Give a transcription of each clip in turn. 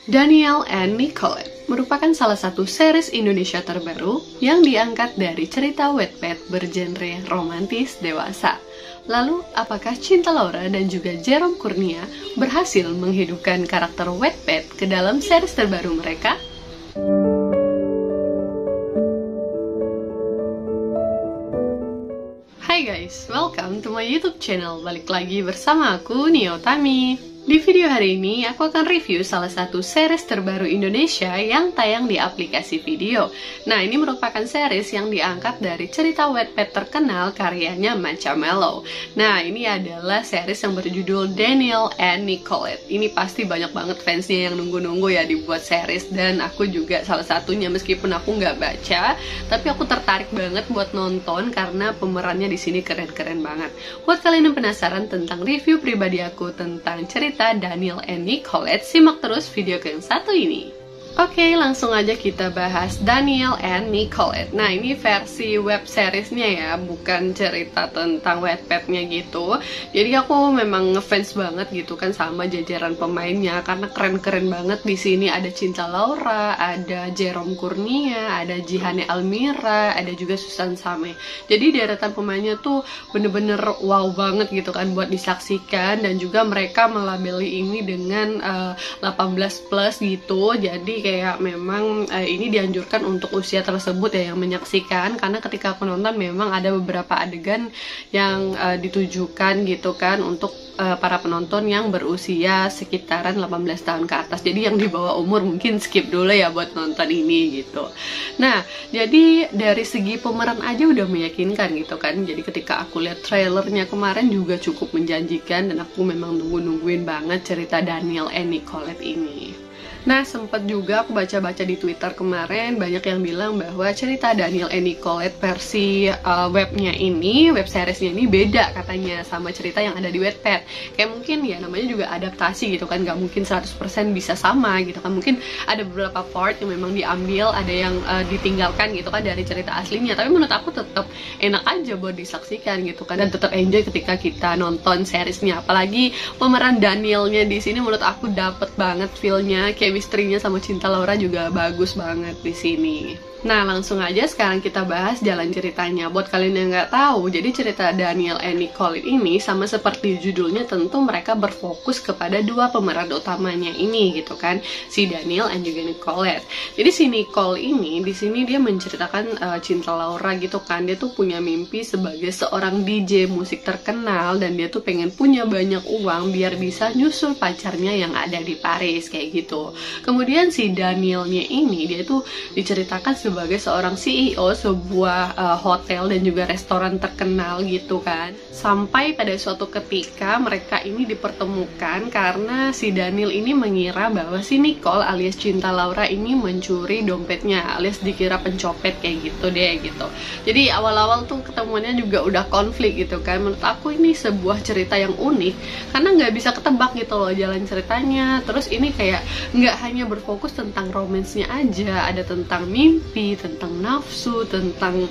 Daniel and Nicolette merupakan salah satu series Indonesia terbaru yang diangkat dari cerita Wattpad bergenre romantis dewasa. Lalu, apakah Cinta Laura dan juga Jerome Kurnia berhasil menghidupkan karakter Wattpad ke dalam series terbaru mereka? Hai guys, welcome to my YouTube channel. Balik lagi bersama aku, Nio Tami. Di video hari ini, aku akan review salah satu series terbaru Indonesia yang tayang di aplikasi video. Nah, ini merupakan series yang diangkat dari cerita Wattpad terkenal karyanya Manca Mellow. Nah, ini adalah series yang berjudul Daniel and Nicolette. Ini pasti banyak banget fansnya yang nunggu-nunggu ya dibuat series, dan aku juga salah satunya, meskipun aku nggak baca, tapi aku tertarik banget buat nonton karena pemerannya di sini keren-keren banget. Buat kalian yang penasaran tentang review pribadi aku tentang cerita Daniel and Nicolette, simak terus video yang satu ini. Oke, langsung aja kita bahas Daniel and Nicolette. Nah, ini versi web seriesnya ya, bukan cerita tentang Wattpad-nya gitu. Jadi aku memang ngefans banget gitu kan sama jajaran pemainnya, karena keren-keren banget. Di sini ada Cinta Laura, ada Jerome Kurnia, ada Jihane Almira, ada juga Susan Same. Jadi deretan pemainnya tuh bener-bener wow banget gitu kan buat disaksikan, dan juga mereka melabeli ini dengan 18 plus gitu. Jadi kayak memang ini dianjurkan untuk usia tersebut ya yang menyaksikan, karena ketika aku nonton memang ada beberapa adegan yang ditujukan gitu kan untuk para penonton yang berusia sekitaran 18 tahun ke atas. Jadi yang di bawah umur mungkin skip dulu ya buat nonton ini gitu. Nah, jadi dari segi pemeran aja udah meyakinkan gitu kan. Jadi ketika aku lihat trailernya kemarin juga cukup menjanjikan, dan aku memang nungguin banget cerita Daniel and Nicolette ini. Nah, sempat juga aku baca-baca di Twitter kemarin, banyak yang bilang bahwa cerita Daniel and Nicolette versi webnya ini, web seriesnya ini beda katanya sama cerita yang ada di Wattpad. Kayak mungkin ya namanya juga adaptasi gitu kan, gak mungkin 100% bisa sama gitu kan. Mungkin ada beberapa part yang memang diambil, ada yang ditinggalkan gitu kan dari cerita aslinya. Tapi menurut aku tetap enak aja buat disaksikan gitu kan, dan tetap enjoy ketika kita nonton seriesnya. Apalagi pemeran Danielnya di sini menurut aku dapet banget feel-nya, chemistry-nya sama Cinta Laura juga bagus banget di sini. Nah, langsung aja sekarang kita bahas jalan ceritanya. Buat kalian yang nggak tahu, jadi cerita Daniel and Nicolette ini sama seperti judulnya, tentu mereka berfokus kepada dua pemeran utamanya ini gitu kan, si Daniel and juga Nicolette. Jadi si Nicole ini di sini dia menceritakan Cinta Laura gitu kan. Dia tuh punya mimpi sebagai seorang DJ musik terkenal, dan dia tuh pengen punya banyak uang biar bisa nyusul pacarnya yang ada di Paris kayak gitu. Kemudian si Danielnya ini dia tuh diceritakan sebagai seorang CEO sebuah hotel dan juga restoran terkenal gitu kan. Sampai pada suatu ketika mereka ini dipertemukan karena si Daniel ini mengira bahwa si Nicole alias Cinta Laura ini mencuri dompetnya, alias dikira pencopet kayak gitu deh gitu. Jadi awal-awal tuh ketemuannya juga udah konflik gitu kan. Menurut aku ini sebuah cerita yang unik karena nggak bisa ketebak gitu loh jalan ceritanya. Terus ini kayak nggak hanya berfokus tentang romansnya aja, ada tentang mimpi, tentang nafsu, tentang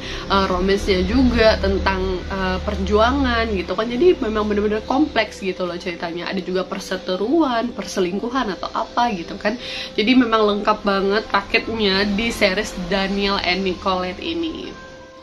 romansnya juga, tentang perjuangan gitu kan. Jadi memang bener-bener kompleks gitu loh ceritanya. Ada juga perseteruan, perselingkuhan atau apa gitu kan. Jadi memang lengkap banget paketnya di series Daniel and Nicolette ini.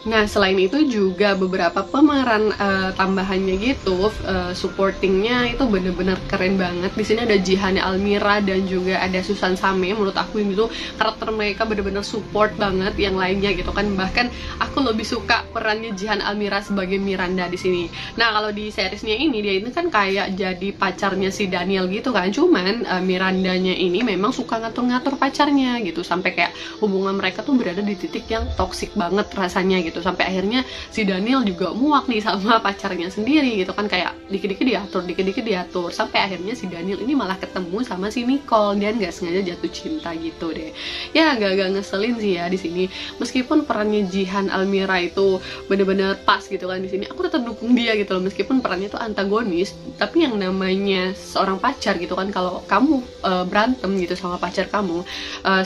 Nah, selain itu juga beberapa pemeran tambahannya gitu, supportingnya itu bener-bener keren banget. Di sini ada Jihane Almira dan juga ada Susan Same. Menurut aku ini tuh karakter mereka bener-bener support banget yang lainnya gitu kan. Bahkan aku lebih suka perannya Jihane Almira sebagai Miranda di sini. Nah, kalau di seriesnya ini dia ini kan kayak jadi pacarnya si Daniel gitu kan. Cuman Mirandanya ini memang suka ngatur-ngatur pacarnya gitu, sampai kayak hubungan mereka tuh berada di titik yang toksik banget rasanya gitu. Sampai akhirnya si Daniel juga muak nih sama pacarnya sendiri gitu kan, kayak dikit-dikit diatur, sampai akhirnya si Daniel ini malah ketemu sama si Nicole, dan gak sengaja jatuh cinta gitu deh. Ya agak-agak ngeselin sih ya di sini. Meskipun perannya Jihane Almira itu bener-bener pas gitu kan di sini, aku tetap dukung dia gitu loh, meskipun perannya tuh antagonis. Tapi yang namanya seorang pacar gitu kan, kalau kamu berantem gitu sama pacar kamu,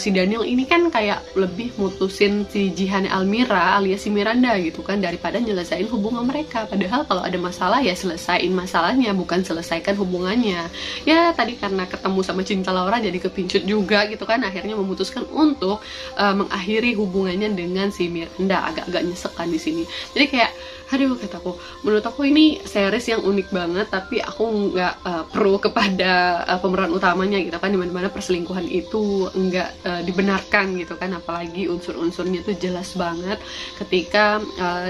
si Daniel ini kan kayak lebih mutusin si Jihane Almira alias si Miranda gitu kan, daripada nyelesain hubungan mereka. Padahal kalau ada masalah ya selesain masalahnya, bukan selesaikan hubungannya. Ya tadi karena ketemu sama Cinta Laura jadi kepincut juga gitu kan, akhirnya memutuskan untuk mengakhiri hubungannya dengan si Miranda. Agak-agak nyesek kan di sini. Jadi kayak aduh, kataku, menurut aku ini series yang unik banget, tapi aku nggak pro kepada pemeran utamanya gitu kan, dimana perselingkuhan itu nggak dibenarkan gitu kan, apalagi unsur-unsurnya tuh jelas banget ketika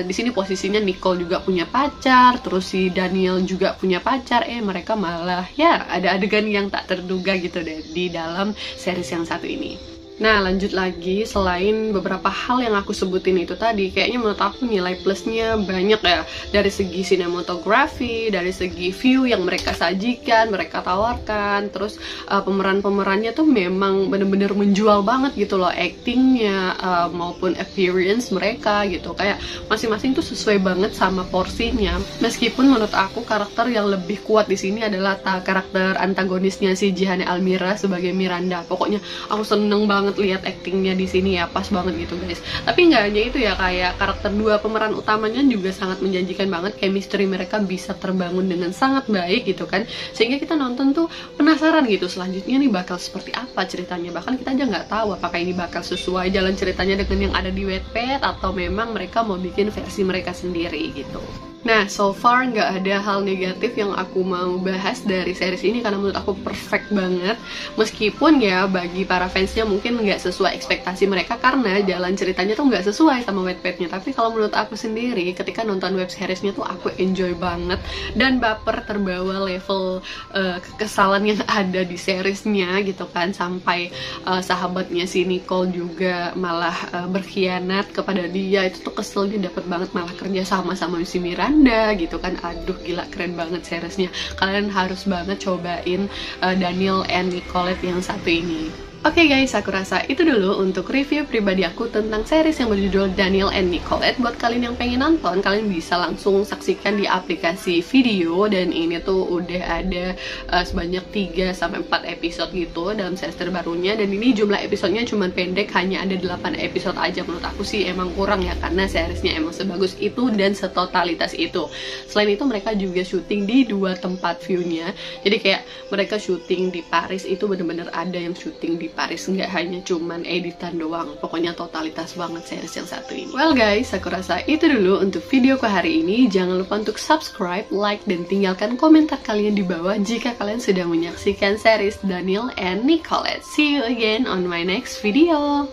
di sini posisinya Nicole juga punya pacar, terus si Daniel juga punya pacar, mereka malah ya ada adegan yang tak terduga gitu deh di dalam series yang satu ini. Nah lanjut lagi, selain beberapa hal yang aku sebutin itu tadi, kayaknya menurut aku nilai plusnya banyak ya. Dari segi sinematografi, dari segi view yang mereka sajikan, mereka tawarkan. Terus pemeran-pemerannya tuh memang bener-bener menjual banget gitu loh, actingnya maupun appearance mereka gitu. Kayak masing-masing tuh sesuai banget sama porsinya. Meskipun menurut aku karakter yang lebih kuat di sini adalah karakter antagonisnya si Jihane Almira sebagai Miranda. Pokoknya aku seneng banget lihat actingnya di sini ya, pas banget gitu guys. Tapi nggak hanya itu ya, kayak karakter dua pemeran utamanya juga sangat menjanjikan banget, chemistry mereka bisa terbangun dengan sangat baik gitu kan, sehingga kita nonton tuh penasaran gitu selanjutnya nih bakal seperti apa ceritanya. Bahkan kita aja nggak tahu apakah ini bakal sesuai jalan ceritanya dengan yang ada di Wattpad atau memang mereka mau bikin versi mereka sendiri gitu. Nah, so far nggak ada hal negatif yang aku mau bahas dari series ini karena menurut aku perfect banget. Meskipun ya bagi para fansnya mungkin nggak sesuai ekspektasi mereka karena jalan ceritanya tuh nggak sesuai sama Wattpad-nya. Tapi kalau menurut aku sendiri, ketika nonton web seriesnya tuh aku enjoy banget dan baper, terbawa level kekesalan yang ada di seriesnya gitu kan, sampai sahabatnya si Nicole juga malah berkhianat kepada dia. Itu tuh keselnya dapet banget, malah kerja sama si Miranda gitu kan. Aduh gila, keren banget seriesnya. Kalian harus banget cobain Daniel and Nicolette yang satu ini. Oke guys, aku rasa itu dulu untuk review pribadi aku tentang series yang berjudul Daniel and Nicolette. Buat kalian yang pengen nonton, kalian bisa langsung saksikan di aplikasi video. Dan ini tuh udah ada sebanyak 3-4 episode gitu dalam series terbarunya. Dan ini jumlah episodenya cuma pendek, hanya ada 8 episode aja. Menurut aku sih emang kurang ya, karena seriesnya emang sebagus itu dan setotalitas itu. Selain itu mereka juga syuting di 2 tempat view-nya. Jadi kayak mereka syuting di Paris itu bener-bener ada yang syuting di Paris, nggak hanya cuman editan doang. Pokoknya totalitas banget series yang satu ini. Well guys, aku rasa itu dulu untuk videoku hari ini. Jangan lupa untuk subscribe, like, dan tinggalkan komentar kalian di bawah jika kalian sudah menyaksikan series Daniel and Nicolette. See you again on my next video.